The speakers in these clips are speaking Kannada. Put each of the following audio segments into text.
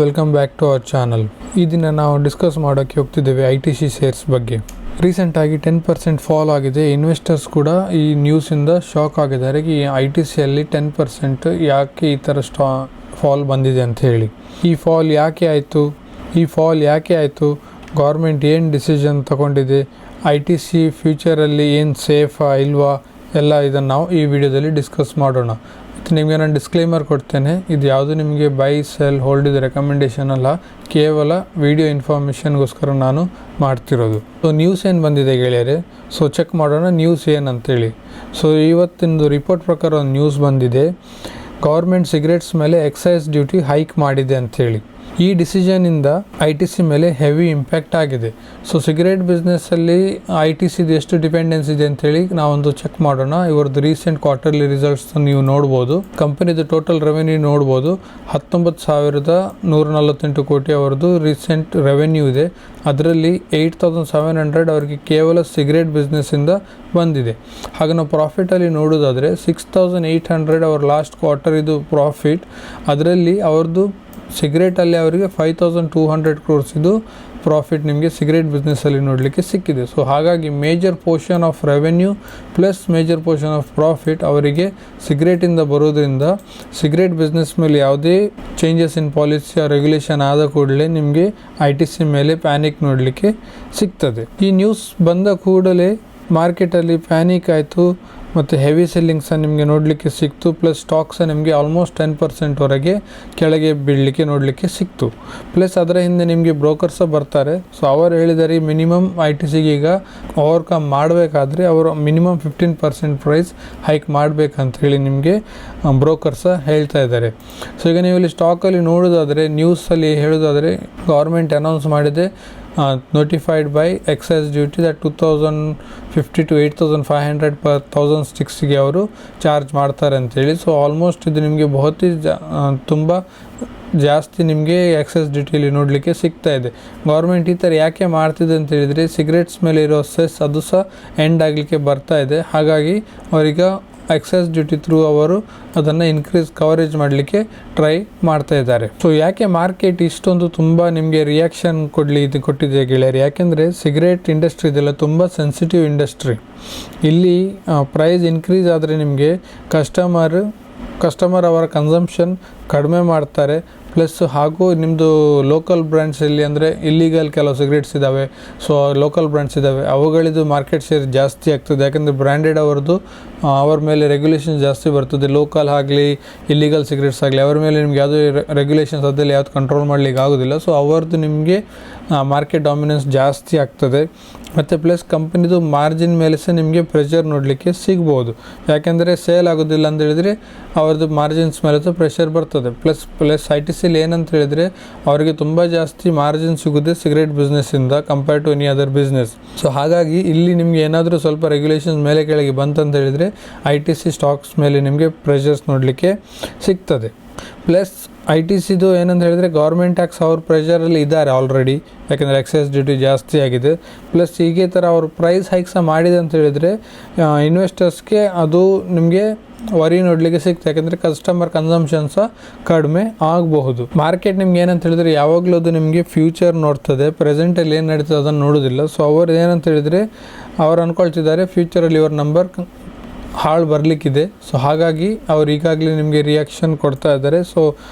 Welcome back to our channel. ಈ ದಿನ ನಾವು ಡಿಸ್ಕಸ್ ಮಾಡೋಕ್ಕೆ ಹೋಗ್ತಿದ್ದೇವೆ ITC ಶೇರ್ಸ್ ಬಗ್ಗೆ. ರೀಸೆಂಟಾಗಿ 10% ಫಾಲ್ ಆಗಿದೆ. ಇನ್ವೆಸ್ಟರ್ಸ್ ಕೂಡ ಈ ನ್ಯೂಸಿಂದ ಶಾಕ್ ಆಗಿದ್ದಾರೆ. ಈ ITCಯಲ್ಲಿ 10% ಯಾಕೆ ಈ ಥರ ಫಾಲ್ ಬಂದಿದೆ ಅಂತ ಹೇಳಿ. ಈ ಫಾಲ್ ಯಾಕೆ ಆಯಿತು, ಗೌರ್ಮೆಂಟ್ ಏನು ಡಿಸಿಷನ್ ತಗೊಂಡಿದೆ, ITC ಫ್ಯೂಚರಲ್ಲಿ ಏನು ಸೇಫಾ ಇಲ್ವಾ, ಎಲ್ಲ ಇದನ್ನು ನಾವು ಈ ವಿಡಿಯೋದಲ್ಲಿ ಡಿಸ್ಕಸ್ ಮಾಡೋಣ. ಮತ್ತು ನಿಮಗೆ ನಾನು ಡಿಸ್ಕ್ಲೇಮರ್ ಕೊಡ್ತೇನೆ, ಇದು ಯಾವುದು ನಿಮಗೆ ಬೈ ಸೆಲ್ ಹೋಲ್ಡ್ ಇದು ರೆಕಮೆಂಡೇಷನ್ ಅಲ್ಲ, ಕೇವಲ ವಿಡಿಯೋ ಇನ್ಫಾರ್ಮೇಷನ್ಗೋಸ್ಕರ ನಾನು ಮಾಡ್ತಿರೋದು. ಸೊ ನ್ಯೂಸ್ ಏನು ಬಂದಿದೆ ಗೆಳೆಯರೆ, ಸೊ ಚೆಕ್ ಮಾಡೋಣ ನ್ಯೂಸ್ ಏನಂತೇಳಿ. ಸೊ ಇವತ್ತಿಂದು ರಿಪೋರ್ಟ್ ಪ್ರಕಾರ ಒಂದು ನ್ಯೂಸ್ ಬಂದಿದೆ, ಗೌರ್ಮೆಂಟ್ ಸಿಗರೇಟ್ಸ್ ಮೇಲೆ ಎಕ್ಸೈಸ್ ಡ್ಯೂಟಿ ಹೈಕ್ ಮಾಡಿದೆ ಅಂಥೇಳಿ. ಈ ಡಿಸಿಷನಿಂದ ITC ಮೇಲೆ ಹೆವಿ ಇಂಪ್ಯಾಕ್ಟ್ ಆಗಿದೆ. ಸೊ ಸಿಗರೇಟ್ ಬಿಸ್ನೆಸ್ಸಲ್ಲಿ ITCದು ಎಷ್ಟು ಡಿಪೆಂಡೆನ್ಸ್ ಇದೆ ಅಂಥೇಳಿ ನಾವೊಂದು ಚೆಕ್ ಮಾಡೋಣ. ಇವ್ರದ್ದು ರೀಸೆಂಟ್ ಕ್ವಾರ್ಟರ್ಲಿ ರಿಸಲ್ಟ್ಸ್ ನೀವು ನೋಡ್ಬೋದು. ಕಂಪನಿದು ಟೋಟಲ್ ರೆವೆನ್ಯೂ ನೋಡ್ಬೋದು, 19,148 ಕೋಟಿ ಅವರದ್ದು ರೀಸೆಂಟ್ ರೆವೆನ್ಯೂ ಇದೆ. ಅದರಲ್ಲಿ 8,700 ಅವರಿಗೆ ಕೇವಲ ಸಿಗರೇಟ್ ಬಿಸ್ನೆಸ್ಸಿಂದ ಬಂದಿದೆ. ಹಾಗೆ ನಾವು ಪ್ರಾಫಿಟಲ್ಲಿ ನೋಡೋದಾದರೆ 6,800 ಅವರ ಲಾಸ್ಟ್ ಕ್ವಾರ್ಟರ್ ಇದು ಪ್ರಾಫಿಟ್. ಅದರಲ್ಲಿ ಅವ್ರದ್ದು ಸಿಗರೇಟಲ್ಲಿ ಅವರಿಗೆ 5,200 crores ಇದು ಪ್ರಾಫಿಟ್ ನಿಮಗೆ ಸಿಗರೇಟ್ ಬಿಸ್ನೆಸ್ಸಲ್ಲಿ ನೋಡಲಿಕ್ಕೆ ಸಿಕ್ಕಿದೆ. ಸೊ ಹಾಗಾಗಿ major portion of revenue plus major portion of profit ಅವರಿಗೆ ಸಿಗರೇಟಿಂದ ಬರೋದ್ರಿಂದ ಸಿಗರೇಟ್ ಬಿಸ್ನೆಸ್ ಮೇಲೆ ಯಾವುದೇ ಚೇಂಜಸ್ ಇನ್ ಪಾಲಿಸಿ ರೆಗ್ಯುಲೇಷನ್ ಆದ ಕೂಡಲೇ ನಿಮಗೆ ITC ಮೇಲೆ ಪ್ಯಾನಿಕ್ ನೋಡಲಿಕ್ಕೆ ಸಿಗ್ತದೆ. ಈ ನ್ಯೂಸ್ ಬಂದ ಕೂಡಲೇ ಮಾರ್ಕೆಟಲ್ಲಿ ಪ್ಯಾನಿಕ್ ಆಯಿತು ಮತ್ತು ಹೆವಿ ಸೆಲ್ಲಿಂಗ್ ಸಹ ನಿಮಗೆ ನೋಡಲಿಕ್ಕೆ ಸಿಕ್ತು. ಪ್ಲಸ್ ಸ್ಟಾಕ್ ಸಹ ನಿಮಗೆ ಆಲ್ಮೋಸ್ಟ್ 10% ವರೆಗೆ ಕೆಳಗೆ ಬೀಳಲಿಕ್ಕೆ ನೋಡಲಿಕ್ಕೆ ಸಿಕ್ತು. ಪ್ಲಸ್ ಅದರ ಹಿಂದೆ ನಿಮಗೆ ಬ್ರೋಕರ್ ಸಹ ಬರ್ತಾರೆ. ಸೊ ಅವರು ಹೇಳಿದ್ದಾರೆ ಮಿನಿಮಮ್ ITCಗೆ ಈಗ ಓವರ್ಕಮ್ ಮಾಡಬೇಕಾದ್ರೆ ಅವರು ಮಿನಿಮಮ್ 15% ಪ್ರೈಸ್ ಹೈಕ್ ಮಾಡಬೇಕಂತ ಹೇಳಿ ನಿಮಗೆ ಬ್ರೋಕರ್ ಸಹ ಹೇಳ್ತಾ ಇದ್ದಾರೆ. ಸೊ ಈಗ ನೀವು ಇಲ್ಲಿ ಸ್ಟಾಕಲ್ಲಿ ನೋಡೋದಾದರೆ, ನ್ಯೂಸಲ್ಲಿ ಹೇಳೋದಾದರೆ, ಗೌರ್ಮೆಂಟ್ ಅನೌನ್ಸ್ ಮಾಡಿದೆ notified by excise duty that 2,050 to 8,500 per 1,000 sticks ಅವರು ಚಾರ್ಜ್ ಮಾಡ್ತಾರೆ ಅಂತೇಳಿ. ಸೊ ಆಲ್ಮೋಸ್ಟ್ ಇದು ನಿಮಗೆ ತುಂಬ ಜಾಸ್ತಿ ನಿಮಗೆ ಎಕ್ಸೈಸ್ ಡ್ಯೂಟಿಯಲ್ಲಿ ನೋಡಲಿಕ್ಕೆ ಸಿಗ್ತಾ ಇದೆ. ಗೌರ್ಮೆಂಟ್ ಈ ಥರ ಯಾಕೆ ಮಾಡ್ತಿದೆ ಅಂತ ಹೇಳಿದರೆ, ಸಿಗರೇಟ್ಸ್ ಮೇಲೆ ಇರೋ ಸೆಸ್ ಅದು ಸಹ ಎಂಡ್ ಆಗಲಿಕ್ಕೆ ಬರ್ತಾ ಇದೆ. ಹಾಗಾಗಿ ಅವರೀಗ ಎಕ್ಸೈಸ್ ಡ್ಯೂಟಿ ಥ್ರೂ ಅವರು ಅದನ್ನು ಇನ್ಕ್ರೀಸ್ ಕವರೇಜ್ ಮಾಡಲಿಕ್ಕೆ ಟ್ರೈ ಮಾಡ್ತಾ ಇದ್ದಾರೆ. ಸೊ ಯಾಕೆ ಮಾರ್ಕೆಟ್ ಇಷ್ಟೊಂದು ತುಂಬ ನಿಮಗೆ ರಿಯಾಕ್ಷನ್ ಕೊಟ್ಟಿದೆ ಗೆಳೆಯರು, ಯಾಕೆಂದರೆ ಸಿಗರೇಟ್ ಇಂಡಸ್ಟ್ರಿ ಇದೆಲ್ಲ ತುಂಬ ಸೆನ್ಸಿಟಿವ್ ಇಂಡಸ್ಟ್ರಿ. ಇಲ್ಲಿ ಪ್ರೈಸ್ ಇನ್ಕ್ರೀಸ್ ಆದರೆ ನಿಮಗೆ ಕಸ್ಟಮರ್ ಅವರ ಕನ್ಸಂಪ್ಷನ್ ಕಡಿಮೆ ಮಾಡ್ತಾರೆ. ಪ್ಲಸ್ ಹಾಗೂ ನಿಮ್ಮದು ಲೋಕಲ್ ಬ್ರ್ಯಾಂಡ್ಸಲ್ಲಿ ಅಂದರೆ ಇಲ್ಲಿಗಲ್ ಕೆಲವು ಸಿಗರೇಟ್ಸ್ ಇದ್ದಾವೆ, ಸೊ ಲೋಕಲ್ ಬ್ರ್ಯಾಂಡ್ಸ್ ಇದ್ದಾವೆ, ಅವುಗಳಿದು ಮಾರ್ಕೆಟ್ ಶೇರ್ ಜಾಸ್ತಿ ಆಗ್ತದೆ. ಯಾಕಂದರೆ ಬ್ರ್ಯಾಂಡೆಡ್ ಅವ್ರ ಮೇಲೆ ರೆಗ್ಯುಲೇಷನ್ ಜಾಸ್ತಿ ಬರ್ತದೆ. ಲೋಕಲ್ ಆಗಲಿ ಇಲ್ಲಿಗಲ್ ಸಿಗರೇಟ್ಸ್ ಆಗಲಿ ಅವರ ಮೇಲೆ ನಿಮ್ಗೆ ಯಾವುದೇ ರೆಗ್ಯುಲೇಷನ್ಸ್ ಅದರಲ್ಲಿ ಯಾವುದು ಕಂಟ್ರೋಲ್ ಮಾಡಲಿಕ್ಕೆ ಆಗೋದಿಲ್ಲ. ಸೊ ಅವರದ್ದು ನಿಮಗೆ ಮಾರ್ಕೆಟ್ ಡಾಮಿನೆನ್ಸ್ ಜಾಸ್ತಿ ಆಗ್ತದೆ. ಮತ್ತು ಪ್ಲಸ್ ಕಂಪನಿದು ಮಾರ್ಜಿನ್ ಮೇಲೆ ಸಹ ನಿಮಗೆ ಪ್ರೆಷರ್ ನೋಡಲಿಕ್ಕೆ ಸಿಗ್ಬೋದು. ಯಾಕೆಂದರೆ ಸೇಲ್ ಆಗೋದಿಲ್ಲ ಅಂತ ಹೇಳಿದರೆ ಅವ್ರದ್ದು ಮಾರ್ಜಿನ್ಸ್ ಮೇಲೆ ಸಹ ಪ್ರೆಷರ್ ಬರ್ತದೆ. ಪ್ಲಸ್ ITCಲಿ ಏನಂತ ಹೇಳಿದರೆ ಅವರಿಗೆ ತುಂಬ ಜಾಸ್ತಿ ಮಾರ್ಜಿನ್ ಸಿಗುತ್ತೆ ಸಿಗರೇಟ್ ಬಿಸ್ನೆಸ್ಸಿಂದ compare to any other business. So ಹಾಗಾಗಿ ಇಲ್ಲಿ ನಿಮಗೆ ಏನಾದರೂ ಸ್ವಲ್ಪ ರೆಗ್ಯುಲೇಷನ್ಸ್ ಮೇಲೆ ಕೆಳಗೆ ಬಂತಂತ ಹೇಳಿದರೆ ITC ಸ್ಟಾಕ್ಸ್ ಮೇಲೆ ನಿಮಗೆ ಪ್ರೆಷರ್ಸ್ ನೋಡಲಿಕ್ಕೆ ಸಿಗ್ತದೆ. ಪ್ಲಸ್ ITCದು ಏನಂತ ಹೇಳಿದರೆ ಗೌರ್ಮೆಂಟ್ ಟ್ಯಾಕ್ಸ್ ಅವ್ರ ಪ್ರೆಷರಲ್ಲಿ ಇದ್ದಾರೆ ಆಲ್ರೆಡಿ, ಯಾಕೆಂದರೆ ಎಕ್ಸೈಸ್ ಡ್ಯೂಟಿ ಜಾಸ್ತಿ ಆಗಿದೆ. ಪ್ಲಸ್ ಹೀಗೆ ಥರ ಅವರು ಪ್ರೈಸ್ ಹೈಕ್ ಸಹ ಮಾಡಿದೆ ಅಂತ ಹೇಳಿದರೆ ಇನ್ವೆಸ್ಟರ್ಸ್ಗೆ ಅದು ನಿಮಗೆ ವರಿ ನೋಡಲಿಕ್ಕೆ ಸಿಗ್ತದೆ. ಯಾಕೆಂದರೆ ಕಸ್ಟಮರ್ ಕನ್ಸಂಪ್ಷನ್ ಸಹ ಕಡಿಮೆ ಆಗಬಹುದು. ಮಾರ್ಕೆಟ್ ನಿಮ್ಗೆ ಏನಂತ ಹೇಳಿದರೆ ಯಾವಾಗಲೂ ಅದು ನಿಮಗೆ ಫ್ಯೂಚರ್ ನೋಡ್ತದೆ, ಪ್ರೆಸೆಂಟಲ್ಲಿ ಏನು ನಡೀತದೆ ಅದನ್ನು ನೋಡೋದಿಲ್ಲ. ಸೊ ಅವರು ಏನಂತ ಹೇಳಿದರೆ ಅವ್ರು ಅಂದ್ಕೊಳ್ತಿದ್ದಾರೆ ಫ್ಯೂಚರಲ್ಲಿ ಇವ್ರ ನಂಬರ್ ಹಾಳು ಬರಲಿಕ್ಕಿದೆ. ಸೊ ಹಾಗಾಗಿ ಅವ್ರು ಈಗಾಗಲೇ ನಿಮಗೆ ರಿಯಾಕ್ಷನ್ ಕೊಡ್ತಾ ಇದ್ದಾರೆ. ಸೊ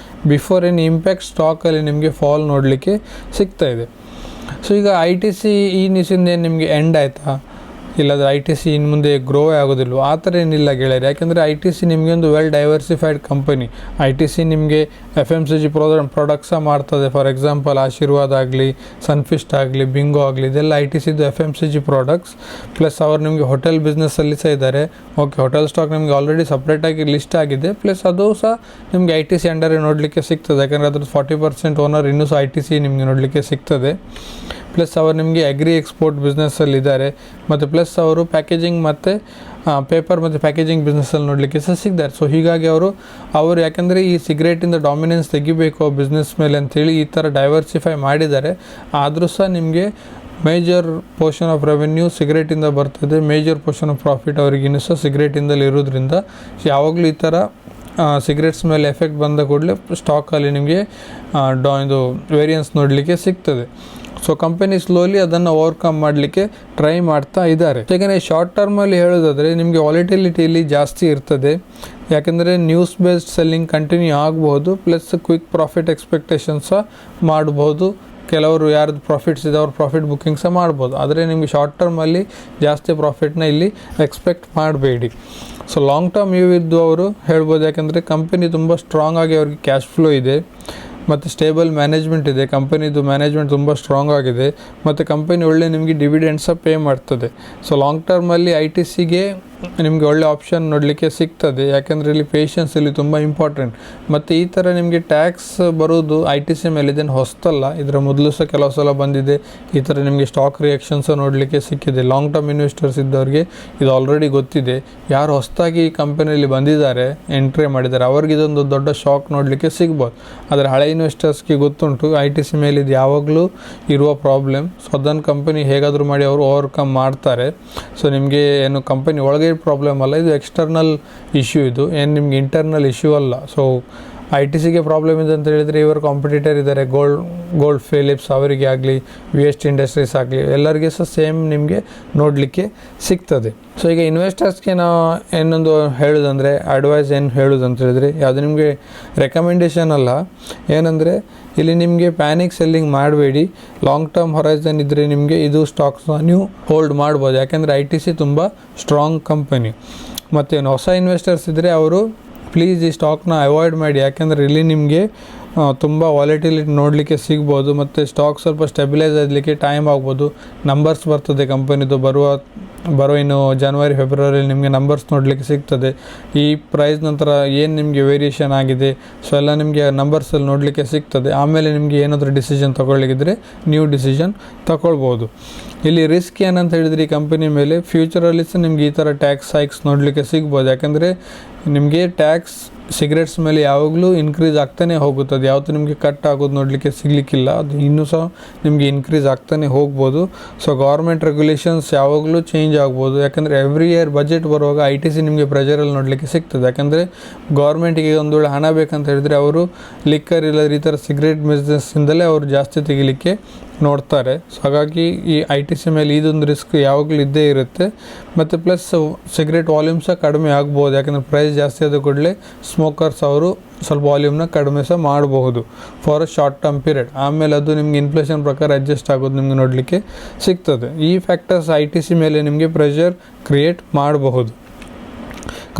ಬಿಫೋರ್ ಏನು ಇಂಪ್ಯಾಕ್ಟ್ ಸ್ಟಾಕಲ್ಲಿ ನಿಮಗೆ ಫಾಲ್ ನೋಡಲಿಕ್ಕೆ ಸಿಗ್ತಾ ಇದೆ. ಸೊ ಈಗ ITC ಈ ನ್ಯೂಸಿಂದ ಏನು ನಿಮಗೆ ಎಂಡ್ ಆಯಿತಾ, ಇಲ್ಲದ್ರೆ ITC ಇನ್ನು ಮುಂದೆ ಗ್ರೋ ಆಗೋದಿಲ್ವ, ಆ ಥರ ಏನಿಲ್ಲ ಗೆಳೆಯರು. ಯಾಕೆಂದರೆ ITC ನಿಮಗೆ ಒಂದು ವೆಲ್ ಡೈವರ್ಸಿಫೈಡ್ ಕಂಪನಿ. ITC ನಿಮಗೆ FMCG ಪ್ರಾಡಕ್ಟ್ಸ ಮಾಡ್ತದೆ. ಫಾರ್ ಎಕ್ಸಾಂಪಲ್ ಆಶೀರ್ವಾದ್ ಆಗಲಿ, ಸನ್ಫಿಸ್ಟ್ ಆಗಲಿ, ಬಿಂಗೋ ಆಗಲಿ, ಇದೆಲ್ಲ ITCದು FMCG ಪ್ರಾಡಕ್ಟ್ಸ್. ಪ್ಲಸ್ ಅವರು ನಿಮಗೆ ಹೋಟೆಲ್ ಬಿಸ್ನೆಸ್ಸಲ್ಲಿ ಸಹ ಇದ್ದಾರೆ. ಓಕೆ, ಹೋಟೆಲ್ ಸ್ಟಾಕ್ ನಿಮಗೆ ಆಲ್ರೆಡಿ ಸಪ್ರೇಟಾಗಿ ಲಿಸ್ಟ್ ಆಗಿದೆ. ಪ್ಲಸ್ ಅದು ಸಹ ನಿಮಗೆ ITC ಅಂಡರೇ ನೋಡಲಿಕ್ಕೆ ಸಿಗ್ತದೆ. ಯಾಕಂದರೆ ಅದ್ರದ್ದು 40% ಓನರ್ ಇನ್ನೂ ಸಹ ITC ನಿಮಗೆ ನೋಡಲಿಕ್ಕೆ ಸಿಗ್ತದೆ. ಪ್ಲಸ್ ಅವರು ನಿಮಗೆ ಅಗ್ರಿ ಎಕ್ಸ್ಪೋರ್ಟ್ ಬಿಸ್ನೆಸ್ಸಲ್ಲಿ ಇದ್ದಾರೆ. ಮತ್ತು ಪ್ಲಸ್ ಅವರು ಪ್ಯಾಕೇಜಿಂಗ್ ಮತ್ತು ಪೇಪರ್ ಮತ್ತು ಪ್ಯಾಕೇಜಿಂಗ್ ಬಿಸ್ನೆಸ್ಸಲ್ಲಿ ನೋಡಲಿಕ್ಕೆ ಸಹ ಸಿಗ್ತಾರೆ. ಸೊ ಹೀಗಾಗಿ ಅವರು ಯಾಕೆಂದರೆ ಈ ಸಿಗರೇಟಿಂದ ಡಾಮಿನೆನ್ಸ್ ತೆಗಿಬೇಕು ಬಿಸ್ನೆಸ್ ಮೇಲೆ ಅಂಥೇಳಿ ಈ ಥರ ಡೈವರ್ಸಿಫೈ ಮಾಡಿದ್ದಾರೆ. ಆದರೂ ಸಹ ನಿಮಗೆ ಮೇಜರ್ ಪೋರ್ಷನ್ ಆಫ್ ರೆವೆನ್ಯೂ ಸಿಗರೇಟಿಂದ ಬರ್ತದೆ, ಮೇಜರ್ ಪೋರ್ಷನ್ ಆಫ್ ಪ್ರಾಫಿಟ್ ಅವರಿಗೆ ಇನ್ನೂ ಸಹ ಸಿಗರೇಟಿಂದಲೇ ಇರೋದ್ರಿಂದ ಯಾವಾಗಲೂ ಈ ಥರ ಸಿಗರೇಟ್ಸ್ ಮೇಲೆ ಎಫೆಕ್ಟ್ ಬಂದ ಕೂಡಲೇ ಸ್ಟಾಕಲ್ಲಿ ನಿಮಗೆ ಇದು ವೇರಿಯನ್ಸ್ ನೋಡಲಿಕ್ಕೆ ಸಿಗ್ತದೆ. ಸೊ ಕಂಪನಿ ಸ್ಲೋಲಿ ಅದನ್ನು ಓವರ್ಕಮ್ ಮಾಡಲಿಕ್ಕೆ ಟ್ರೈ ಮಾಡ್ತಾ ಇದ್ದಾರೆ. ಯಾಕೆಂದರೆ ಶಾರ್ಟ್ ಟರ್ಮಲ್ಲಿ ಹೇಳೋದಾದರೆ ನಿಮಗೆ ವಾಲಿಟಿಲಿಟಿ ಇಲ್ಲಿ ಜಾಸ್ತಿ ಇರ್ತದೆ. ಯಾಕೆಂದರೆ ನ್ಯೂಸ್ ಬೇಸ್ಡ್ ಸೆಲ್ಲಿಂಗ್ ಕಂಟಿನ್ಯೂ ಆಗ್ಬೋದು, ಪ್ಲಸ್ ಕ್ವಿಕ್ ಪ್ರಾಫಿಟ್ ಎಕ್ಸ್ಪೆಕ್ಟೇಷನ್ಸ್ ಸಹ ಮಾಡ್ಬೋದು. ಕೆಲವರು ಯಾರ್ದು ಪ್ರಾಫಿಟ್ಸ್ ಇದೆ ಅವ್ರು ಪ್ರಾಫಿಟ್ ಬುಕ್ಕಿಂಗ್ ಸಹ ಮಾಡ್ಬೋದು. ಆದರೆ ನಿಮಗೆ ಶಾರ್ಟ್ ಟರ್ಮಲ್ಲಿ ಜಾಸ್ತಿ ಪ್ರಾಫಿಟ್ನ ಇಲ್ಲಿ ಎಕ್ಸ್ಪೆಕ್ಟ್ ಮಾಡಬೇಡಿ. ಸೊ ಲಾಂಗ್ ಟರ್ಮ್ ವ್ಯೂ ಇದ್ದವರು ಹೇಳ್ಬೋದು. ಯಾಕೆಂದರೆ ಕಂಪನಿ ತುಂಬ ಸ್ಟ್ರಾಂಗ್ ಆಗಿ ಅವ್ರಿಗೆ ಕ್ಯಾಶ್ ಫ್ಲೋ ಇದೆ ಮತ್ತು ಸ್ಟೇಬಲ್ ಮ್ಯಾನೇಜ್ಮೆಂಟ್ ಇದೆ. ಕಂಪನಿದು ಮ್ಯಾನೇಜ್ಮೆಂಟ್ ತುಂಬ ಸ್ಟ್ರಾಂಗ್ ಆಗಿದೆ ಮತ್ತು ಕಂಪನಿ ಒಳ್ಳೆ ನಿಮಗೆ ಡಿವಿಡೆಂಡ್ಸ್ ಸಹ ಪೇ ಮಾಡ್ತದೆ. ಸೊ ಲಾಂಗ್ ಟರ್ಮಲ್ಲಿ ITCಗೆ ನಿಮಗೆ ಒಳ್ಳೆ ಆಪ್ಷನ್ ನೋಡಲಿಕ್ಕೆ ಸಿಗ್ತದೆ. ಯಾಕೆಂದರೆ ಇಲ್ಲಿ ಪೇಷನ್ಸ್ ಇಲ್ಲಿ ತುಂಬ ಇಂಪಾರ್ಟೆಂಟ್. ಮತ್ತು ಈ ಥರ ನಿಮಗೆ ಟ್ಯಾಕ್ಸ್ ಬರೋದು ITC ಮೇಲೆ ಇದೇನು ಹೊಸ್ತಲ್ಲ, ಇದರ ಮೊದಲು ಸಹ ಕೆಲವು ಸಲ ಬಂದಿದೆ. ಈ ಥರ ನಿಮಗೆ ಸ್ಟಾಕ್ ರಿಯಾಕ್ಷನ್ಸ್ ನೋಡಲಿಕ್ಕೆ ಸಿಕ್ಕಿದೆ. ಲಾಂಗ್ ಟರ್ಮ್ ಇನ್ವೆಸ್ಟರ್ಸ್ ಇದ್ದವ್ರಿಗೆ ಇದು ಆಲ್ರೆಡಿ ಗೊತ್ತಿದೆ. ಯಾರು ಹೊಸದಾಗಿ ಈ ಕಂಪನಿಯಲ್ಲಿ ಬಂದಿದ್ದಾರೆ, ಎಂಟ್ರಿ ಮಾಡಿದ್ದಾರೆ, ಅವ್ರಿಗೆ ಇದೊಂದು ದೊಡ್ಡ ಶಾಕ್ ನೋಡಲಿಕ್ಕೆ ಸಿಗ್ಬೋದು. ಆದರೆ ಹಳೆ ಇನ್ವೆಸ್ಟರ್ಸ್ಗೆ ಗೊತ್ತುಂಟು ITC ಮೇಲೆ ಇದು ಯಾವಾಗಲೂ ಇರುವ ಪ್ರಾಬ್ಲಮ್. ಸೊ ಅದನ್ನು ಕಂಪನಿ ಹೇಗಾದರೂ ಮಾಡಿ ಅವರು ಓವರ್ಕಮ್ ಮಾಡ್ತಾರೆ. ಸೊ ನಿಮಗೆ ಏನು ಕಂಪನಿ ಒಳಗೆ ಪ್ರಾಬ್ಲಮ್ ಅಲ್ಲ, ಇದು ಎಕ್ಸ್ಟರ್ನಲ್ ಇಶ್ಯೂ, ಇದು ಏನು ನಿಮ್ಗೆ ಇಂಟರ್ನಲ್ ಇಶ್ಯೂ ಅಲ್ಲ. ಸೊ ITCಗೆ ಪ್ರಾಬ್ಲಮ್ ಇದೆ ಅಂತ ಹೇಳಿದರೆ ಇವರು ಕಾಂಪಿಟೇಟರ್ ಇದ್ದಾರೆ, ಗೋಲ್ಡ್ ಫಿಲಿಪ್ಸ್ ಅವರಿಗೆ ಆಗಲಿ, VST ಇಂಡಸ್ಟ್ರೀಸ್ ಆಗಲಿ, ಎಲ್ಲರಿಗೆ ಸಹ ಸೇಮ್ ನಿಮಗೆ ನೋಡಲಿಕ್ಕೆ ಸಿಗ್ತದೆ. ಸೊ ಈಗ ಇನ್ವೆಸ್ಟರ್ಸ್ಗೆ ನಾವು ಏನೊಂದು ಹೇಳೋದಂದರೆ, ಅಡ್ವೈಸ್ ಏನು ಹೇಳೋದಂತ ಹೇಳಿದರೆ, ಯಾವುದು ನಿಮಗೆ ರೆಕಮೆಂಡೇಷನ್ ಅಲ್ಲ. ಏನಂದರೆ ಇಲ್ಲಿ ನಿಮಗೆ ಪ್ಯಾನಿಕ್ ಸೆಲ್ಲಿಂಗ್ ಮಾಡಬೇಡಿ. ಲಾಂಗ್ ಟರ್ಮ್ ಹೊರೈಸನ್ ಇದ್ದರೆ ನಿಮಗೆ ಇದು ಸ್ಟಾಕ್ಸ್ನ ನೀವು ಹೋಲ್ಡ್ ಮಾಡ್ಬೋದು. ಯಾಕೆಂದರೆ ITC ತುಂಬ ಸ್ಟ್ರಾಂಗ್ ಕಂಪನಿ. ಮತ್ತು ಹೊಸ ಇನ್ವೆಸ್ಟರ್ಸ್ ಇದ್ದರೆ ಅವರು ಪ್ಲೀಸ್ ಈ ಸ್ಟಾಕ್ನ ಅವಾಯ್ಡ್ ಮಾಡಿ. ಯಾಕೆಂದರೆ ಇಲ್ಲಿ ನಿಮಗೆ ತುಂಬ ವಾಲಿಟಿಲಿಟಿ ನೋಡಲಿಕ್ಕೆ ಸಿಗ್ಬೋದು ಮತ್ತು ಸ್ಟಾಕ್ ಸ್ವಲ್ಪ ಸ್ಟೆಬಿಲೈಸ್ ಆಗಲಿಕ್ಕೆ ಟೈಮ್ ಆಗ್ಬೋದು. ನಂಬರ್ಸ್ ಬರ್ತದೆ ಕಂಪನಿದು ಬರೋ ಇನ್ನು ಜನವರಿ ಫೆಬ್ರವರಿಯಲ್ಲಿ ನಿಮಗೆ ನಂಬರ್ಸ್ ನೋಡಲಿಕ್ಕೆ ಸಿಗ್ತದೆ. ಈ ಪ್ರೈಸ್ ನಂತರ ಏನು ನಿಮಗೆ ವೇರಿಯೇಷನ್ ಆಗಿದೆ, ಸೊ ಎಲ್ಲ ನಿಮಗೆ ನಂಬರ್ಸಲ್ಲಿ ನೋಡಲಿಕ್ಕೆ ಸಿಗ್ತದೆ. ಆಮೇಲೆ ನಿಮಗೆ ಏನಾದರೂ ಡಿಸಿಷನ್ ತೊಗೊಳ್ಳಿಕ್ಕಿದ್ರೆ ನ್ಯೂ ಡಿಸಿಷನ್ ತಗೊಳ್ಬೋದು. ಇಲ್ಲಿ ರಿಸ್ಕ್ ಏನಂತ ಹೇಳಿದರೆ ಈ ಕಂಪನಿ ಮೇಲೆ ಫ್ಯೂಚರಲ್ಲಿ ಸಹ ನಿಮಗೆ ಈ ಥರ ಟ್ಯಾಕ್ಸ್ ಹೈಕ್ಸ್ ನೋಡಲಿಕ್ಕೆ ಸಿಗ್ಬೋದು. ಯಾಕೆಂದರೆ ನಿಮಗೆ ಟ್ಯಾಕ್ಸ್ ಸಿಗರೇಟ್ಸ್ ಮೇಲೆ ಯಾವಾಗಲೂ ಇನ್ಕ್ರೀಸ್ ಆಗ್ತಾನೆ ಹೋಗುತ್ತದೆ. ಯಾವತ್ತೂ ನಿಮಗೆ ಕಟ್ ಆಗೋದು ನೋಡಲಿಕ್ಕೆ ಸಿಗಲಿಕ್ಕಿಲ್ಲ. ಅದು ಇನ್ನೂ ಸಹ ನಿಮಗೆ ಇನ್ಕ್ರೀಸ್ ಆಗ್ತಾನೆ ಹೋಗ್ಬೋದು. ಸೊ ಗೌರ್ಮೆಂಟ್ ರೆಗ್ಯುಲೇಷನ್ಸ್ ಯಾವಾಗಲೂ ಚೇಂಜ್ ಆಗ್ಬೋದು. ಯಾಕಂದರೆ ಎವ್ರಿ ಇಯರ್ ಬಜೆಟ್ ಬರುವಾಗ ITC ನಿಮಗೆ ಪ್ರೆಷರಲ್ಲಿ ನೋಡಲಿಕ್ಕೆ ಸಿಗ್ತದೆ. ಯಾಕಂದರೆ ಗೌರ್ಮೆಂಟಿಗೆ ಒಂದು ವೇಳೆ ಹಣ ಬೇಕಂತ ಹೇಳಿದರೆ ಅವರು ಲಿಕ್ಕರ್ ಇಲ್ಲ ಈ ಥರ ಸಿಗರೇಟ್ ಬಿಸ್ನೆಸ್ಸಿಂದಲೇ ಅವರು ಜಾಸ್ತಿ ತೆಗಿಲಿಕ್ಕೆ ನೋಡ್ತಾರೆ. ಸೊ ಹಾಗಾಗಿ ಈ ITC ಮೇಲೆ ಇದೊಂದು ರಿಸ್ಕ್ ಯಾವಾಗಲೂ ಇದ್ದೇ ಇರುತ್ತೆ. ಮತ್ತು ಪ್ಲಸ್ ಸಿಗರೇಟ್ ವಾಲ್ಯೂಮ್ ಸಹ ಕಡಿಮೆ ಆಗ್ಬೋದು. ಯಾಕಂದರೆ ಪ್ರೈಸ್ ಜಾಸ್ತಿ ಆದ ಕೂಡಲೇ ಸ್ಮೋಕರ್ಸ್ ಅವರು ಸ್ವಲ್ಪ ವಾಲ್ಯೂಮ್ನ ಕಡಿಮೆ ಸಹ ಮಾಡಬಹುದು for a short term period. ಆಮೇಲೆ ಅದು ನಿಮಗೆ ಇನ್ಫ್ಲೇಷನ್ ಪ್ರಕಾರ ಅಡ್ಜಸ್ಟ್ ಆಗೋದು ನಿಮಗೆ ನೋಡಲಿಕ್ಕೆ ಸಿಗ್ತದೆ. ಈ ಫ್ಯಾಕ್ಟರ್ಸ್ ITC ಮೇಲೆ ನಿಮಗೆ ಪ್ರೆಷರ್ ಕ್ರಿಯೇಟ್ ಮಾಡಬಹುದು.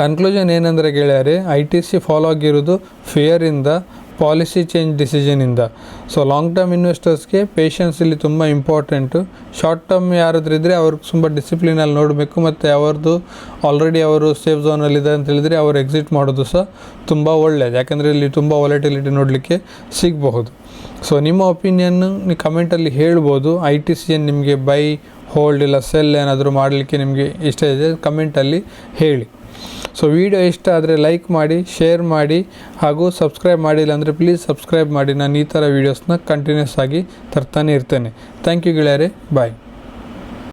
ಕನ್ಕ್ಲೂಷನ್ ಏನಂದರೆ ಗೆಳೆಯರೆ, ITC ಫಾಲೋ ಆಗಿರೋದು ಫಿಯರಿಂದ, ಪಾಲಿಸಿ ಚೇಂಜ್ ಡಿಸಿಷನಿಂದ. ಸೊ ಲಾಂಗ್ ಟರ್ಮ್ ಇನ್ವೆಸ್ಟರ್ಸ್ಗೆ ಪೇಷನ್ಸ್ ಇಲ್ಲಿ ತುಂಬ ಇಂಪಾರ್ಟೆಂಟು. ಶಾರ್ಟ್ ಟರ್ಮ್ ಯಾರಾದರೂ ಇದ್ದರೆ ಅವ್ರಿಗೆ ತುಂಬ ಡಿಸಿಪ್ಲಿನಲ್ಲಿ ನೋಡಬೇಕು. ಮತ್ತು ಅವ್ರದ್ದು ಆಲ್ರೆಡಿ ಅವರು ಸೇಫ್ ಝೋನಲ್ಲಿದೆ ಅಂತ ಹೇಳಿದರೆ ಅವರು ಎಕ್ಸಿಟ್ ಮಾಡೋದು ಸಹ ತುಂಬ ಒಳ್ಳೆಯದು. ಯಾಕೆಂದರೆ ಇಲ್ಲಿ ತುಂಬ ವಾಲಿಟಿಲಿಟಿ ನೋಡಲಿಕ್ಕೆ ಸಿಗಬಹುದು. ಸೊ ನಿಮ್ಮ ಒಪಿನಿಯನ್ನು ನೀವು ಕಮೆಂಟಲ್ಲಿ ಹೇಳ್ಬೋದು. ITC ನಿಮಗೆ ಬೈ, ಹೋಲ್ಡ್ ಇಲ್ಲ ಸೆಲ್ ಏನಾದರೂ ಮಾಡಲಿಕ್ಕೆ ನಿಮಗೆ ಇಷ್ಟ ಇದೆ ಕಮೆಂಟಲ್ಲಿ ಹೇಳಿ. ಸೊ ವಿಡಿಯೋ ಇಷ್ಟ ಆದರೆ ಲೈಕ್ ಮಾಡಿ, ಶೇರ್ ಮಾಡಿ, ಹಾಗೂ ಸಬ್ಸ್ಕ್ರೈಬ್ ಮಾಡಿಲ್ಲ ಅಂದರೆ ಪ್ಲೀಸ್ ಸಬ್ಸ್ಕ್ರೈಬ್ ಮಾಡಿ. ನಾನು ಈ ಥರ ವೀಡಿಯೋಸ್ನ ಕಂಟಿನ್ಯೂಸ್ ಆಗಿ ತರ್ತಾನೆ ಇರ್ತೇನೆ. ಥ್ಯಾಂಕ್ ಯು ಗೆಳೆಯರೆ, ಬಾಯ್.